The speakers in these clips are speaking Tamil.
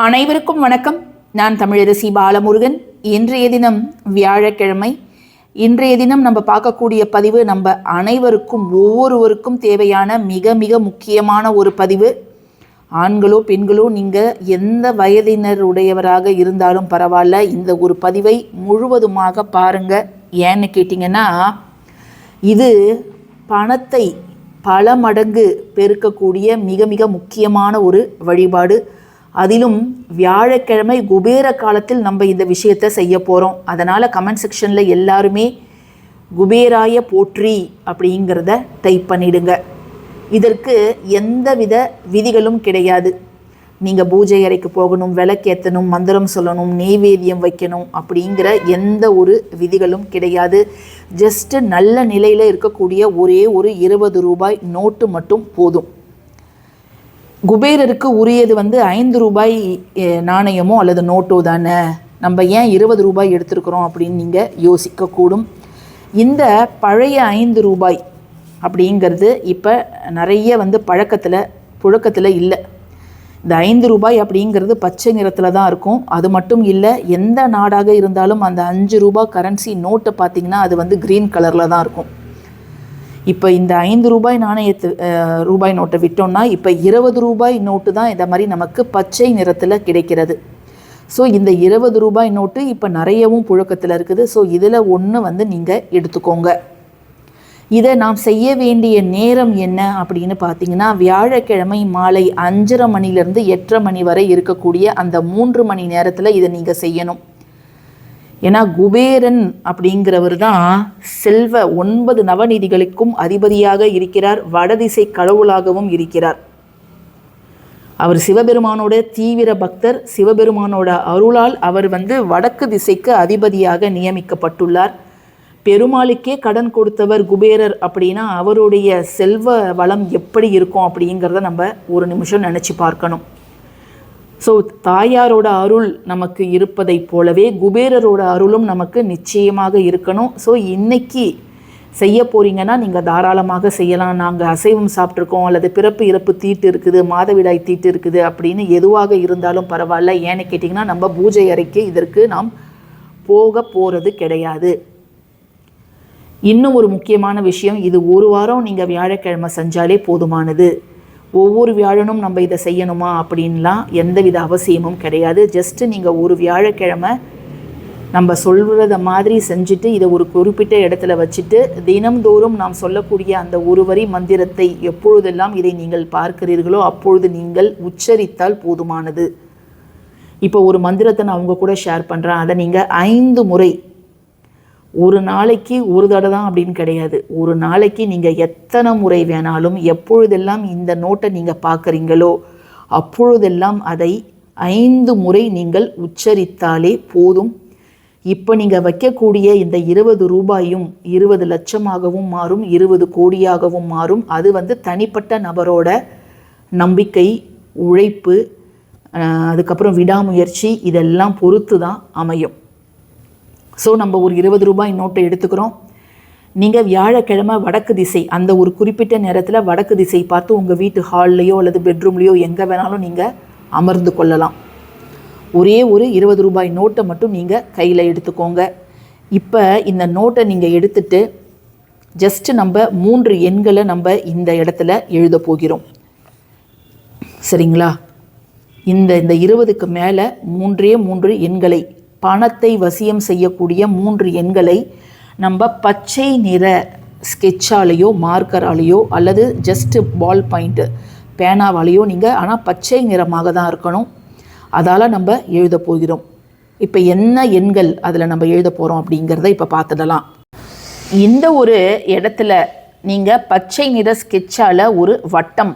அனைவருக்கும் வணக்கம். நான் தமிழரசி பாலமுருகன். இன்றைய தினம் வியாழக்கிழமை. இன்றைய தினம் நம்ம பார்க்கக்கூடிய பதிவு நம்ம அனைவருக்கும் ஒவ்வொருவருக்கும் தேவையான மிக மிக முக்கியமான ஒரு பதிவு. ஆண்களோ பெண்களோ நீங்கள் எந்த வயதினர் உடையவராக இருந்தாலும் பரவாயில்ல, இந்த ஒரு பதிவை முழுவதுமாக பாருங்கள். ஏன்னு கேட்டிங்கன்னா, இது பணத்தை பல மடங்கு பெருக்கக்கூடிய மிக மிக முக்கியமான ஒரு வழிபாடு. அதிலும் வியாழக்கிழமை குபேர காலத்தில் நம்ம இந்த விஷயத்தை செய்ய போகிறோம். அதனால் கமெண்ட் செக்ஷனில் எல்லாருமே குபேராய போற்றி அப்படிங்கிறத டைப் பண்ணிடுங்க. இதற்கு எந்தவித விதிகளும் கிடையாது. நீங்கள் பூஜை அறைக்கு போகணும், விளக்கேற்றணும், மந்திரம் சொல்லணும், நெய்வேத்தியம் வைக்கணும் அப்படிங்கிற எந்த ஒரு விதிகளும் கிடையாது. ஜஸ்ட்டு நல்ல நிலையில் இருக்கக்கூடிய ஒரே ஒரு 20 ரூபாய் நோட்டு மட்டும் போதும். குபேரருக்கு உரியது 5 ரூபாய் நாணயமோ அல்லது நோட்டோ தானே, நம்ம ஏன் 20 ரூபாய் எடுத்துருக்குறோம் அப்படின்னு நீங்கள் யோசிக்கக்கூடும். இந்த பழைய 5 ரூபாய் அப்படிங்கிறது இப்போ நிறைய புழக்கத்தில் இல்லை. இந்த 5 ரூபாய் அப்படிங்கிறது பச்சை நிறத்தில் தான் இருக்கும். அது மட்டும் இல்லை, எந்த நாடாக இருந்தாலும் அந்த 5 ரூபாய் கரன்சி நோட்டை பார்த்திங்கன்னா அது க்ரீன் கலரில் தான் இருக்கும். இப்போ இந்த 5 ரூபாய் ரூபாய் நோட்டை விட்டோம்னா இப்போ 20 ரூபாய் நோட்டு தான் இந்த மாதிரி நமக்கு பச்சை நிறத்தில் கிடைக்கிறது. ஸோ இந்த 20 ரூபாய் நோட்டு இப்போ நிறையவும் புழக்கத்தில் இருக்குது. ஸோ இதில் ஒன்று நீங்கள் எடுத்துக்கோங்க. இதை நாம் செய்ய வேண்டிய நேரம் என்ன அப்படின்னு பார்த்தீங்கன்னா, வியாழக்கிழமை மாலை 5:30 மணிலேருந்து 8:30 மணி வரை இருக்கக்கூடிய அந்த 3 மணி நேரத்தில் இதை நீங்கள் செய்யணும். ஏன்னா குபேரன் அப்படிங்கிறவர் தான் செல்வ 9 நவநிதிகளுக்கும் அதிபதியாக இருக்கிறார். வடதிசை கடவுளாகவும் இருக்கிறார். அவர் சிவபெருமானோட தீவிர பக்தர். சிவபெருமானோட அருளால் அவர் வடக்கு திசைக்கு அதிபதியாக நியமிக்கப்பட்டுள்ளார். பெருமாளுக்கே கடன் கொடுத்தவர் குபேரர் அப்படின்னா அவருடைய செல்வ வளம் எப்படி இருக்கும் அப்படிங்கிறத நம்ம ஒரு நிமிஷம் நினச்சி பார்க்கணும். ஸோ தாயாரோட அருள் நமக்கு இருப்பதைப் போலவே குபேரரோட அருளும் நமக்கு நிச்சயமாக இருக்கணும். ஸோ இன்றைக்கி செய்ய போகிறீங்கன்னா நீங்கள் தாராளமாக செய்யலாம். நாங்கள் அசைவம் சாப்பிட்ருக்கோம் அல்லது பிறப்பு இறப்பு தீட்டு இருக்குது, மாதவிடாய் தீட்டு இருக்குது அப்படின்னு எதுவாக இருந்தாலும் பரவாயில்ல. ஏன்னு கேட்டிங்கன்னா, நம்ம பூஜை அறைக்கு இதற்கு நாம் போக போகிறது கிடையாது. இன்னும் ஒரு முக்கியமான விஷயம், இது ஒரு வாரம் நீங்கள் வியாழக்கிழமை செஞ்சாலே போதுமானது. ஒவ்வொரு வியாழனும் நம்ம இதை செய்யணுமா அப்படின்லாம் எந்தவித அவசியமும் கிடையாது. ஜஸ்ட்டு நீங்கள் ஒரு வியாழக்கிழமை நம்ம சொல்கிறத மாதிரி செஞ்சுட்டு இதை ஒரு குறிப்பிட்ட இடத்துல வச்சுட்டு தினம்தோறும் நாம் சொல்லக்கூடிய அந்த ஒரு வரி மந்திரத்தை எப்பொழுதெல்லாம் இதை நீங்கள் பார்க்கிறீர்களோ அப்பொழுது நீங்கள் உச்சரித்தால் போதுமானது. இப்போ ஒரு மந்திரத்தை நான் அவங்க கூட ஷேர் பண்ணுறேன். அதை நீங்கள் 5 முறை, ஒரு நாளைக்கு ஒரு தடவை தான் அப்படின்னு கிடையாது. ஒரு நாளைக்கு நீங்கள் எத்தனை முறை வேணாலும் எப்பொழுதெல்லாம் இந்த நோட்டை நீங்கள் பார்க்குறீங்களோ அப்பொழுதெல்லாம் அதை 5 முறை நீங்கள் உச்சரித்தாலே போதும். இப்போ நீங்கள் வைக்கக்கூடிய இந்த 20 ரூபாயும் 20 லட்சமாகவும் மாறும், 20 கோடியாகவும் மாறும். அது தனிப்பட்ட நபரோட நம்பிக்கை, உழைப்பு, அதுக்கப்புறம் விடாமுயற்சி இதெல்லாம் பொறுத்து தான் அமையும். ஸோ நம்ம ஒரு 20 ரூபாய் நோட்டை எடுத்துக்கிறோம். நீங்கள் வியாழக்கிழமை வடக்கு திசை, அந்த ஒரு குறிப்பிட்ட நேரத்தில் வடக்கு திசை பார்த்து உங்கள் வீட்டு ஹால்லையோ அல்லது பெட்ரூம்லேயோ எங்கே வேணாலும் நீங்கள் அமர்ந்து கொள்ளலாம். ஒரே ஒரு 20 ரூபாய் நோட்டை மட்டும் நீங்கள் கையில் எடுத்துக்கோங்க. இப்போ இந்த நோட்டை நீங்கள் எடுத்துட்டு ஜஸ்ட்டு நம்ம 3 எண்களை நம்ம இந்த இடத்துல எழுத போகிறோம். சரிங்களா? இந்த 20க்கு மேலே 3 எண்களை, பணத்தை வசியம் செய்யக்கூடிய 3 எண்களை நம்ம பச்சை நிற ஸ்கெட்சாலேயோ மார்க்கராலேயோ அல்லது ஜஸ்ட்டு பால் பாயிண்ட்டு பேனாவாலேயோ நீங்கள், ஆனால் பச்சை நிறமாக தான் இருக்கணும், அதால் நம்ம எழுத போகிறோம். இப்போ என்ன எண்கள் அதில் நம்ம எழுத போகிறோம் அப்படிங்கிறத இப்போ பார்த்துடலாம். இந்த ஒரு இடத்துல நீங்கள் பச்சை நிற ஸ்கெட்சால் ஒரு வட்டம்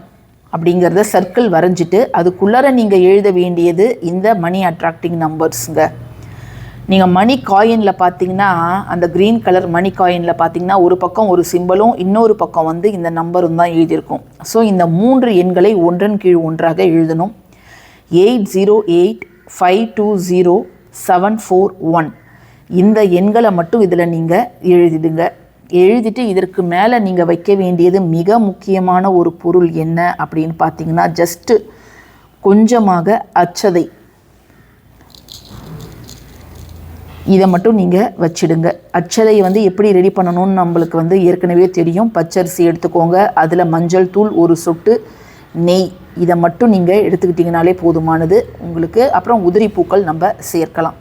அப்படிங்கிறத சர்க்கிள் வரைஞ்சிட்டு அதுக்குள்ளார நீங்கள் எழுத வேண்டியது இந்த மணி அட்ராக்டிங் நம்பர்ஸுங்க. நீங்கள் மணி காயினில் பார்த்தீங்கன்னா, அந்த க்ரீன் கலர் மணி காயினில் பார்த்தீங்கன்னா ஒரு பக்கம் ஒரு சிம்பிளும் இன்னொரு பக்கம் இந்த நம்பரும் தான் எழுதியிருக்கும். ஸோ இந்த 3 எண்களை ஒன்றன் கீழ் ஒன்றாக எழுதணும். 8085207441 இந்த எண்களை மட்டும் இதில் நீங்கள் எழுதிடுங்க. எழுதிட்டு இதற்கு மேலே நீங்கள் வைக்க வேண்டியது மிக முக்கியமான ஒரு பொருள் என்ன அப்படின்னு பார்த்தீங்கன்னா, ஜஸ்ட்டு கொஞ்சமாக அச்சதை இதை மட்டும் நீங்கள் வச்சிடுங்க. அச்சதையை வந்து எப்படி ரெடி பண்ணணும்னு நம்மளுக்கு வந்து ஏற்கனவே தெரியும். பச்சரிசி எடுத்துக்கோங்க, அதில் மஞ்சள் தூள், ஒரு சொட்டு நெய், இதை மட்டும் நீங்கள் எடுத்துக்கிட்டிங்கனாலே போதுமானது உங்களுக்கு. அப்புறம் உதிரி பூக்கள் நம்ம சேர்க்கலாம்.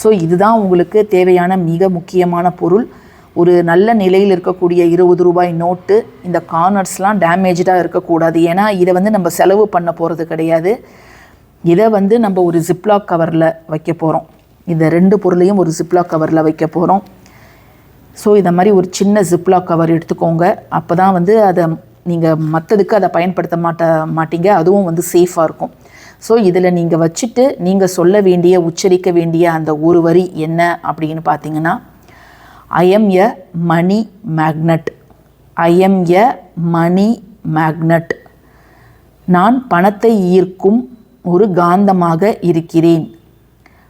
ஸோ இதுதான் உங்களுக்கு தேவையான மிக முக்கியமான பொருள். ஒரு நல்ல நிலையில் இருக்கக்கூடிய 20 ரூபாய் நோட்டு. இந்த கார்னர்ஸ்லாம் டேமேஜாக இருக்கக்கூடாது. ஏன்னா இதை வந்து நம்ம செலவு பண்ண போகிறது கிடையாது. இதை வந்து நம்ம ஒரு ஜிப்லாக் கவரில் வைக்க போகிறோம். இந்த 2 பொருளையும் ஒரு ஜிப்லாக் கவரில் வைக்க போகிறோம். ஸோ இந்த மாதிரி ஒரு சின்ன ஜிப்லாக் கவர் எடுத்துக்கோங்க. அப்போ தான் வந்து அதை நீங்கள் மற்றதுக்கு அதை பயன்படுத்த மாட்டீங்க. அதுவும் வந்து சேஃபாக இருக்கும். ஸோ இதில் நீங்கள் வச்சுட்டு நீங்கள் சொல்ல வேண்டிய, உச்சரிக்க வேண்டிய அந்த ஒரு வரி என்ன அப்படின்னு பார்த்தீங்கன்னா, I am a money magnet. I am a money magnet. நான் பணத்தை ஈர்க்கும் ஒரு காந்தமாக இருக்கிறேன்.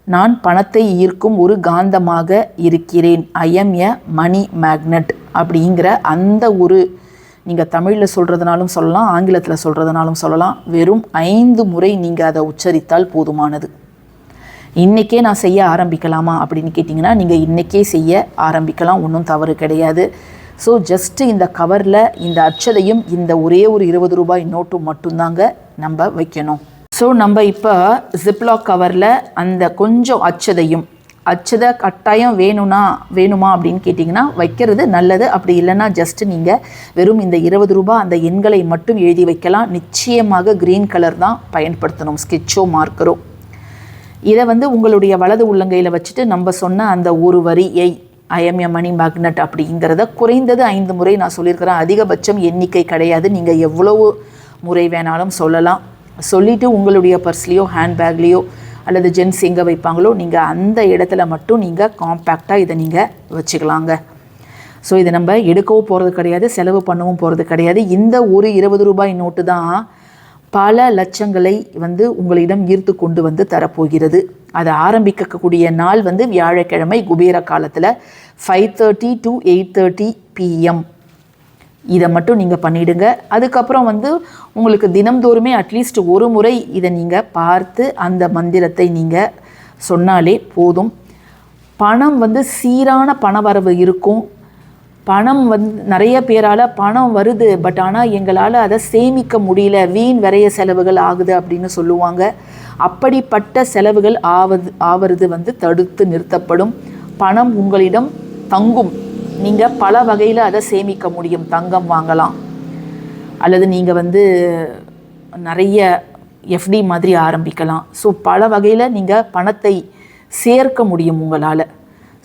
நான் பணத்தை ஈர்க்கும் ஒரு காந்தமாக இருக்கிறேன். I am a money magnet அப்படிங்கிற அந்த ஒரு, நீங்கள் தமிழில் சொல்கிறதுனாலும் சொல்லலாம், ஆங்கிலத்தில் சொல்கிறதுனாலும் சொல்லலாம். வெறும் 5 முறை நீங்கள் அதை உச்சரித்தால் போதுமானது. இன்றைக்கே நான் செய்ய ஆரம்பிக்கலாமா அப்படின்னு கேட்டிங்கன்னா, நீங்கள் இன்றைக்கே செய்ய ஆரம்பிக்கலாம், ஒன்றும் தவறு கிடையாது. ஸோ ஜஸ்ட்டு இந்த கவரில் இந்த அச்சதையும் இந்த ஒரே ஒரு 20 ரூபாய் நோட்டும் மட்டும்தாங்க நம்ம வைக்கணும். ஸோ நம்ம இப்போ ஜிப்லாக் கவரில் அந்த கொஞ்சம் அச்சதை கட்டாயம் வேணுமா அப்படின்னு கேட்டிங்கன்னா வைக்கிறது நல்லது. அப்படி இல்லைன்னா ஜஸ்ட்டு நீங்கள் வெறும் இந்த 20 ரூபாய் அந்த எண்களை மட்டும் எழுதி வைக்கலாம். நிச்சயமாக க்ரீன் கலர் தான் பயன்படுத்தணும், ஸ்கெட்சோ மார்க்கரோ. இதை வந்து உங்களுடைய வலது உள்ளங்கையில் வச்சுட்டு நம்ம சொன்ன அந்த ஒரு வரியை I am a money magnet அப்படிங்கிறத குறைந்தது 5 முறை நான் சொல்லியிருக்கிறேன். அதிகபட்சம் எண்ணிக்கை கிடையாது. நீங்கள் எவ்வளவு முறை வேணாலும் சொல்லலாம். சொல்லிவிட்டு உங்களுடைய பர்ஸ்லேயோ ஹேண்ட்பேக்லேயோ அல்லது ஜென்ஸ் எங்கே வைப்பாங்களோ நீங்கள் அந்த இடத்துல மட்டும் நீங்கள் காம்பேக்டாக இதை நீங்கள் வச்சுக்கலாங்க. ஸோ இதை நம்ம எடுக்கவும் போகிறது கிடையாது, செலவு பண்ணவும் போகிறது கிடையாது. இந்த ஒரு 20 ரூபாய் நோட்டு தான் பல லட்சங்களை வந்து உங்களிடம் ஈர்த்து கொண்டு வந்து தரப்போகிறது. அதை ஆரம்பிக்கக்கூடிய நாள் வந்து வியாழக்கிழமை குபேர காலத்தில் 5:30 to 8:30 PM. இதை மட்டும் நீங்கள் பண்ணிவிடுங்க. அதுக்கப்புறம் வந்து உங்களுக்கு தினம்தோறுமே அட்லீஸ்ட் ஒரு முறை இதை நீங்கள் பார்த்து அந்த மந்திரத்தை நீங்கள் சொன்னாலே போதும். பணம் வந்து சீரான பணவரவு இருக்கும். பணம் வந்து நிறைய பேரால் பணம் வருது, பட் ஆனால் எங்களால் அதை சேமிக்க முடியல, வீண் விரைய செலவுகள் ஆகுது அப்படின்னு சொல்லுவாங்க. அப்படிப்பட்ட செலவுகள் ஆவது வந்து தடுத்து நிறுத்தப்படும். பணம் உங்களிடம் தங்கும். நீங்கள் பல வகையில் அதை சேமிக்க முடியும். தங்கம் வாங்கலாம், அல்லது நீங்கள் வந்து நிறைய FD மாதிரி ஆரம்பிக்கலாம். ஸோ பல வகையில் நீங்கள் பணத்தை சேர்க்க முடியும் உங்களால்.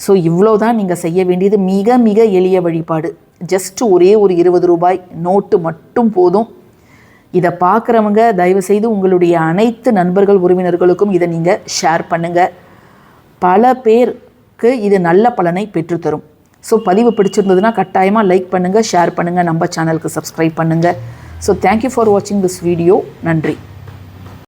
ஸோ இவ்வளோ தான் நீங்கள் செய்ய வேண்டியது. மிக மிக எளிய வழிபாடு. ஜஸ்ட்டு ஒரே ஒரு 20 ரூபாய் நோட்டு மட்டும் போதும். இதை பார்க்குறவங்க தயவுசெய்து உங்களுடைய அனைத்து நண்பர்கள் உறவினர்களுக்கும் இதை நீங்கள் ஷேர் பண்ணுங்கள். பல பேருக்கு இது நல்ல பலனை பெற்றுத்தரும். ஸோ பதிவு பிடிச்சிருந்ததுன்னா கட்டாயமாக லைக் பண்ணுங்கள், ஷேர் பண்ணுங்கள், நம்ம சேனலுக்கு சப்ஸ்கிரைப் பண்ணுங்கள். ஸோ தேங்க்யூ ஃபார் வாட்சிங் திஸ் வீடியோ. நன்றி.